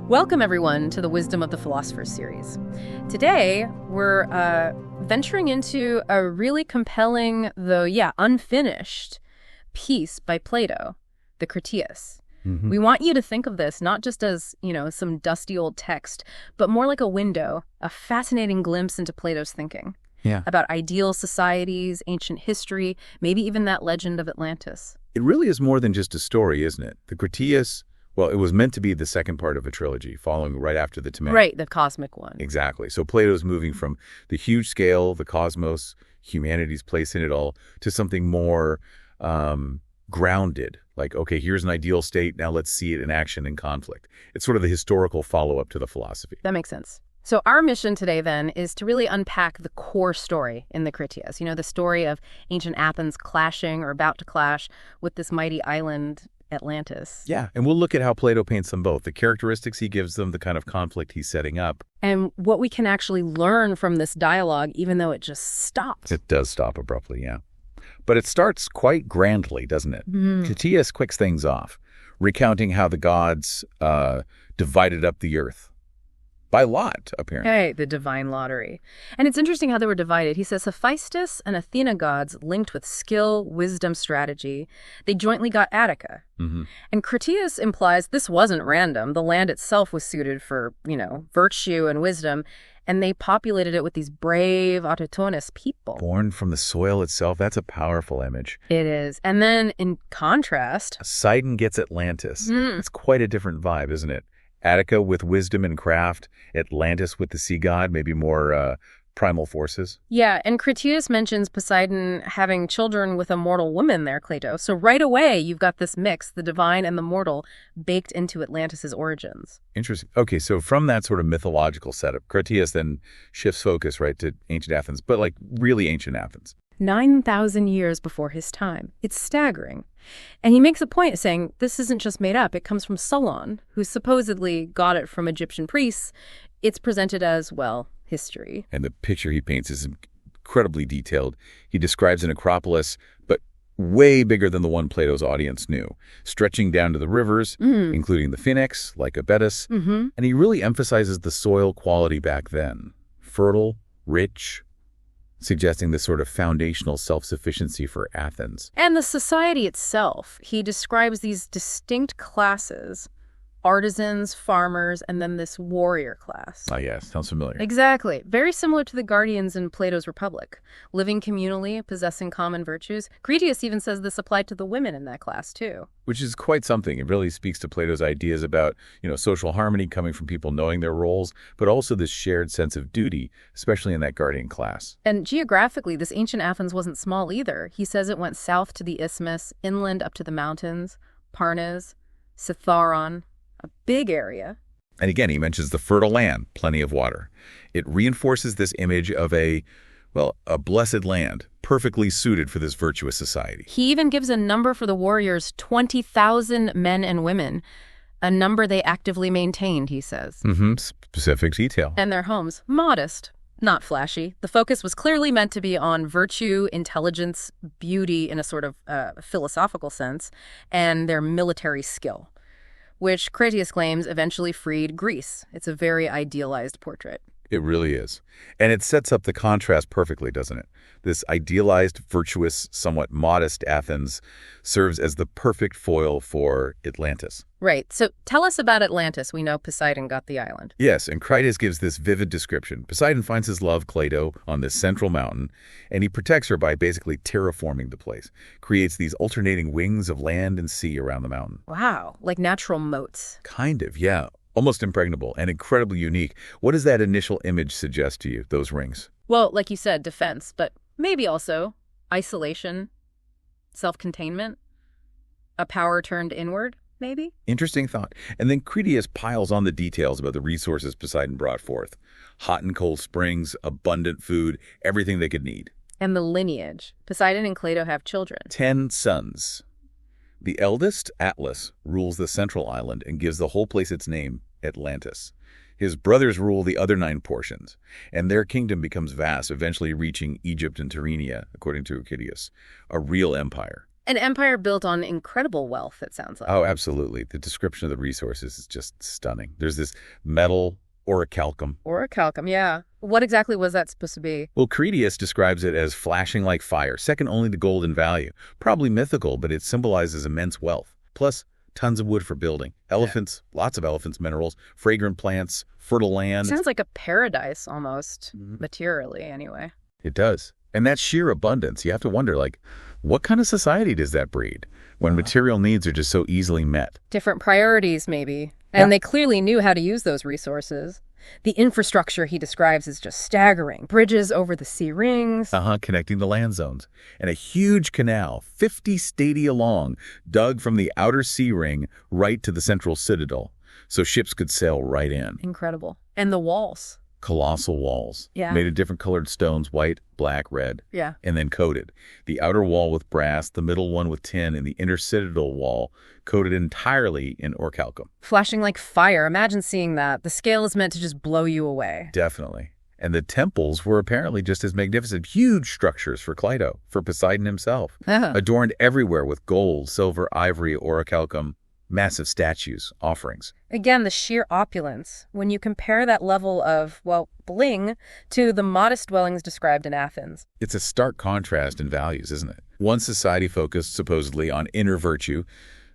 Welcome, everyone, to the Wisdom of the Philosopher series. Today, we're venturing into a really compelling, though, unfinished piece by Plato, the Critias. We want you to think of this not just as, some dusty old text, but more like a window, a fascinating glimpse into Plato's thinking. Yeah. About ideal societies, ancient history, maybe even that legend of Atlantis. It really is more than just a story, isn't it? The Critias, well, it was meant to be the second part of a trilogy, following right after the Timaeus. Right, the cosmic one. Exactly. So Plato's moving from the huge scale, the cosmos, humanity's place in it all, to something more grounded. Like, okay, here's an ideal state, now let's see it in action and conflict. It's sort of the historical follow-up to the philosophy. That makes sense. So our mission today, then, is to really unpack the core story in the Critias. The story of ancient Athens clashing or about to clash with this mighty island, Atlantis. Yeah, and we'll look at how Plato paints them both, the characteristics he gives them, the kind of conflict he's setting up. And what we can actually learn from this dialogue, even though it just stops. It does stop abruptly, yeah. But it starts quite grandly, doesn't it? Critias kicks things off, recounting how the gods divided up the earth. By lot, apparently. Hey, the divine lottery. And it's interesting how they were divided. He says Hephaestus and Athena gods linked with skill, wisdom, strategy. They jointly got Attica. And Critias implies this wasn't random. The land itself was suited for, virtue and wisdom. And they populated it with these brave, autochthonous people. Born from the soil itself, that's a powerful image. It is. And then, in contrast... Poseidon gets Atlantis. It's quite a different vibe, isn't it? Attica with wisdom and craft, Atlantis with the sea god, maybe more primal forces. Yeah, and Critias mentions Poseidon having children with a mortal woman there, Plato. So right away, you've got this mix, the divine and the mortal, baked into Atlantis' origins. Interesting. Okay, so from that sort of mythological setup, Critias then shifts focus, right, to ancient Athens, but like really ancient Athens. 9,000 years before his time. It's staggering. And he makes a point saying this isn't just made up. It comes from Solon, who supposedly got it from Egyptian priests. It's presented as, history. And the picture he paints is incredibly detailed. He describes an acropolis, but way bigger than the one Plato's audience knew, stretching down to the rivers, including the Phoenix, like Abetus. And he really emphasizes the soil quality back then. Fertile, rich, suggesting this sort of foundational self-sufficiency for Athens. And the society itself. He describes these distinct classes, artisans, farmers, and then this warrior class. Ah, yes. Sounds familiar. Exactly. Very similar to the guardians in Plato's Republic. Living communally, possessing common virtues. Critias even says this applied to the women in that class, too. Which is quite something. It really speaks to Plato's ideas about, social harmony coming from people knowing their roles, but also this shared sense of duty, especially in that guardian class. And geographically, this ancient Athens wasn't small either. He says it went south to the isthmus, inland up to the mountains, Parnes, Citharon, a big area. And again, he mentions the fertile land, plenty of water. It reinforces this image of a blessed land, perfectly suited for this virtuous society. He even gives a number for the warriors, 20,000 men and women, a number they actively maintained, he says. Specific detail. And their homes, modest, not flashy. The focus was clearly meant to be on virtue, intelligence, beauty in a sort of philosophical sense, and their military skill, which Critias claims eventually freed Greece. It's a very idealized portrait. It really is. And it sets up the contrast perfectly, doesn't it? This idealized, virtuous, somewhat modest Athens serves as the perfect foil for Atlantis. Right. So tell us about Atlantis. We know Poseidon got the island. Yes, and Critias gives this vivid description. Poseidon finds his love, Plato, on this central mountain, and he protects her by basically terraforming the place. Creates these alternating wings of land and sea around the mountain. Wow, like natural moats. Kind of, yeah. Almost impregnable and incredibly unique. What does that initial image suggest to you, those rings? Well, like you said, defense, but maybe also isolation, self-containment, a power turned inward, maybe? Interesting thought. And then Critias piles on the details about the resources Poseidon brought forth. Hot and cold springs, abundant food, everything they could need. And the lineage. Poseidon and Plato have children. 10 sons. The eldest, Atlas, rules the central island and gives the whole place its name, Atlantis. His brothers rule the other 9 portions, and their kingdom becomes vast, eventually reaching Egypt and Tyrrhenia, according to Critias, a real empire. An empire built on incredible wealth, it sounds like. Oh, absolutely. The description of the resources is just stunning. There's this metal orichalcum. Orichalcum, yeah. What exactly was that supposed to be? Well, Critias describes it as flashing like fire, second only to gold in value. Probably mythical, but it symbolizes immense wealth. Plus, tons of wood for building. Elephants, lots of elephants, minerals, fragrant plants, fertile land. Sounds like a paradise almost, materially anyway. It does. And that sheer abundance, you have to wonder, like, what kind of society does that breed when material needs are just so easily met? Different priorities, maybe. And they clearly knew how to use those resources. The infrastructure he describes is just staggering. Bridges over the sea rings. Connecting the land zones. And a huge canal, 50 stadia long, dug from the outer sea ring right to the central citadel, so ships could sail right in. Incredible. And the walls. Colossal walls. Yeah. Made of different colored stones, white, black, red. Yeah. And then coated. The outer wall with brass, the middle one with tin, and the inner citadel wall coated entirely in orichalcum. Flashing like fire. Imagine seeing that. The scale is meant to just blow you away. Definitely. And the temples were apparently just as magnificent. Huge structures for Plato, for Poseidon himself. Adorned everywhere with gold, silver, ivory, orichalcum. Massive statues, offerings. Again, the sheer opulence. When you compare that level of, well, bling to the modest dwellings described in Athens. It's a stark contrast in values, isn't it? One society focused supposedly on inner virtue,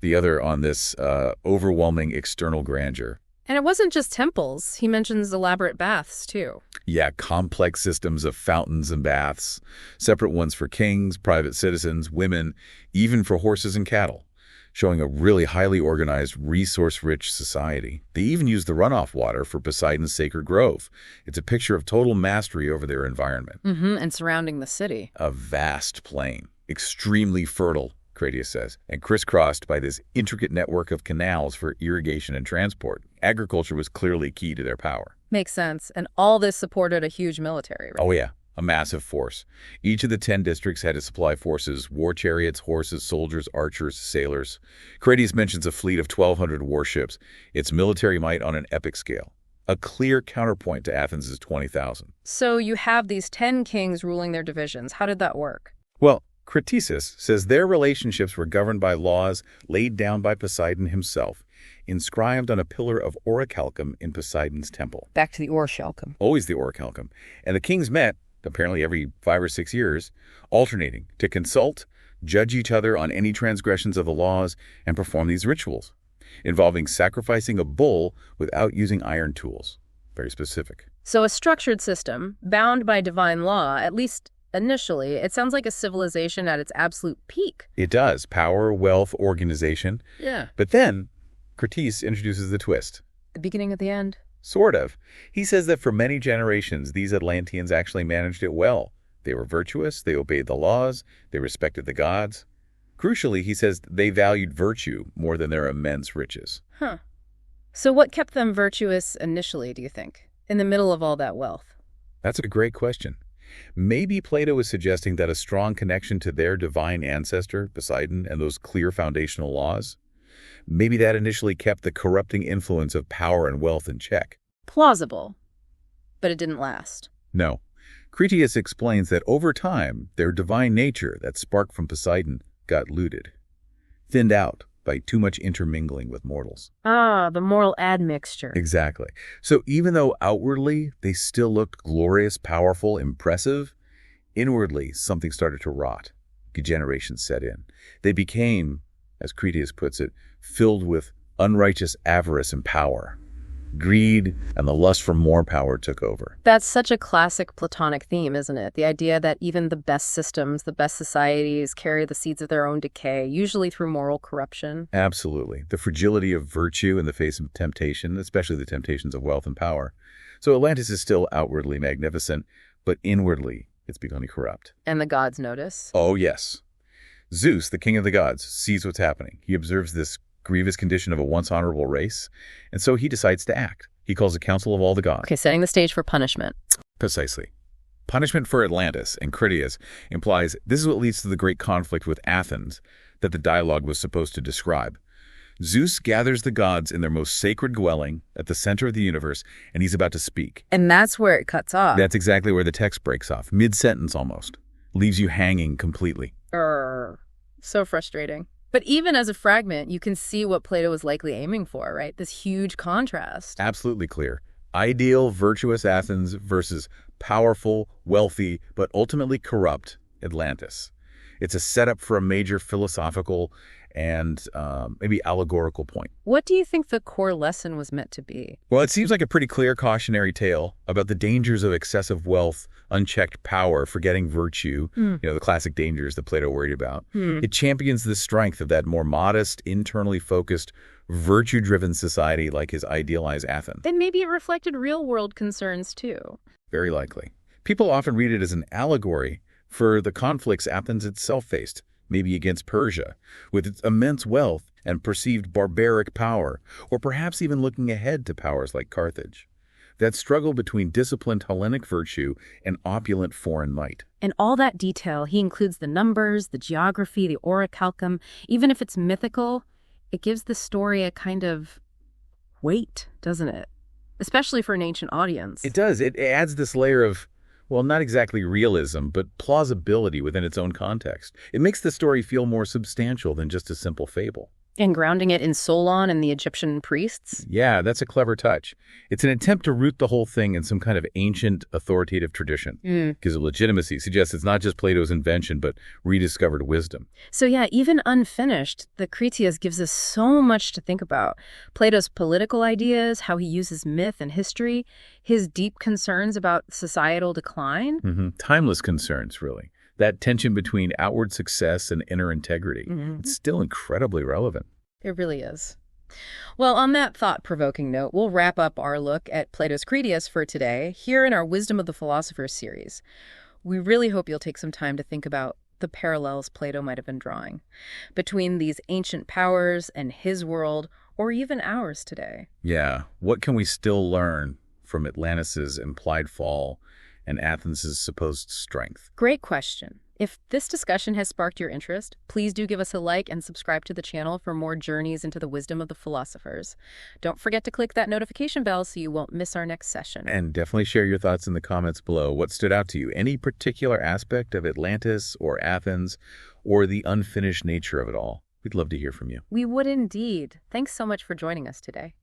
the other on this overwhelming external grandeur. And it wasn't just temples. He mentions elaborate baths, too. Yeah, complex systems of fountains and baths. Separate ones for kings, private citizens, women, even for horses and cattle. Showing a really highly organized, resource-rich society. They even use the runoff water for Poseidon's sacred grove. It's a picture of total mastery over their environment. And surrounding the city. A vast plain, extremely fertile, Critias says, and crisscrossed by this intricate network of canals for irrigation and transport. Agriculture was clearly key to their power. Makes sense. And all this supported a huge military, right? Oh, yeah. A massive force. Each of the 10 districts had to supply forces, war chariots, horses, soldiers, archers, sailors. Critias mentions a fleet of 1,200 warships, its military might on an epic scale. A clear counterpoint to Athens' 20,000. So you have these 10 kings ruling their divisions. How did that work? Well, Critias says their relationships were governed by laws laid down by Poseidon himself, inscribed on a pillar of orichalcum in Poseidon's temple. Back to the orichalcum. Always the orichalcum. And the kings met, apparently every 5 or 6 years, alternating to consult, judge each other on any transgressions of the laws, and perform these rituals, involving sacrificing a bull without using iron tools. Very specific. So a structured system, bound by divine law, at least initially. It sounds like a civilization at its absolute peak. It does. Power, wealth, organization. Yeah. But then, Critias introduces the twist. The beginning at the end. Sort of. He says that for many generations, these Atlanteans actually managed it well. They were virtuous, they obeyed the laws, they respected the gods. Crucially, he says they valued virtue more than their immense riches. So what kept them virtuous initially, do you think, in the middle of all that wealth? That's a great question. Maybe Plato was suggesting that a strong connection to their divine ancestor, Poseidon, and those clear foundational laws, maybe that initially kept the corrupting influence of power and wealth in check. Plausible. But it didn't last. No. Critias explains that over time, their divine nature, that spark from Poseidon, got looted, thinned out by too much intermingling with mortals. The moral admixture. Exactly. So even though outwardly they still looked glorious, powerful, impressive, inwardly something started to rot. Degeneration set in. They became, as Critias puts it, filled with unrighteous avarice and power. Greed and the lust for more power took over. That's such a classic Platonic theme, isn't it? The idea that even the best systems, the best societies carry the seeds of their own decay, usually through moral corruption. Absolutely. The fragility of virtue in the face of temptation, especially the temptations of wealth and power. So Atlantis is still outwardly magnificent, but inwardly it's becoming corrupt. And the gods notice? Oh, yes. Zeus, the king of the gods, sees what's happening. He observes this grievous condition of a once honorable race, and so he decides to act. He calls a council of all the gods. Okay, setting the stage for punishment. Precisely. Punishment for Atlantis and Critias implies this is what leads to the great conflict with Athens that the dialogue was supposed to describe. Zeus gathers the gods in their most sacred dwelling at the center of the universe, and he's about to speak. And that's where it cuts off. That's exactly where the text breaks off, mid-sentence almost. Leaves you hanging completely. So frustrating. But even as a fragment, you can see what Plato was likely aiming for, right? This huge contrast. Absolutely clear. Ideal, virtuous Athens versus powerful, wealthy, but ultimately corrupt Atlantis. It's a setup for a major philosophical and maybe allegorical point. What do you think the core lesson was meant to be? Well, it seems like a pretty clear cautionary tale about the dangers of excessive wealth, unchecked power, forgetting virtue, the classic dangers that Plato worried about. It champions the strength of that more modest, internally focused, virtue-driven society like his idealized Athens. And maybe it reflected real-world concerns, too. Very likely. People often read it as an allegory for the conflicts Athens itself faced, maybe against Persia, with its immense wealth and perceived barbaric power, or perhaps even looking ahead to powers like Carthage. That struggle between disciplined Hellenic virtue and opulent foreign might. In all that detail, he includes the numbers, the geography, the orichalcum. Even if it's mythical, it gives the story a kind of weight, doesn't it? Especially for an ancient audience. It does. It adds this layer of, well, not exactly realism, but plausibility within its own context. It makes the story feel more substantial than just a simple fable. And grounding it in Solon and the Egyptian priests? Yeah, that's a clever touch. It's an attempt to root the whole thing in some kind of ancient, authoritative tradition. Gives it legitimacy, suggests it's not just Plato's invention, but rediscovered wisdom. So yeah, even unfinished, the Critias gives us so much to think about. Plato's political ideas, how he uses myth and history, his deep concerns about societal decline. Timeless concerns, really. That tension between outward success and inner integrity. It's still incredibly relevant. It really is. Well, on that thought-provoking note, we'll wrap up our look at Plato's Critias for today, here in our Wisdom of the Philosopher series. We really hope you'll take some time to think about the parallels Plato might have been drawing between these ancient powers and his world, or even ours today. Yeah, what can we still learn from Atlantis' implied fall and Athens' supposed strength? Great question. If this discussion has sparked your interest, please do give us a like and subscribe to the channel for more journeys into the wisdom of the philosophers. Don't forget to click that notification bell so you won't miss our next session. And definitely share your thoughts in the comments below. What stood out to you? Any particular aspect of Atlantis or Athens, or the unfinished nature of it all? We'd love to hear from you. We would indeed. Thanks so much for joining us today.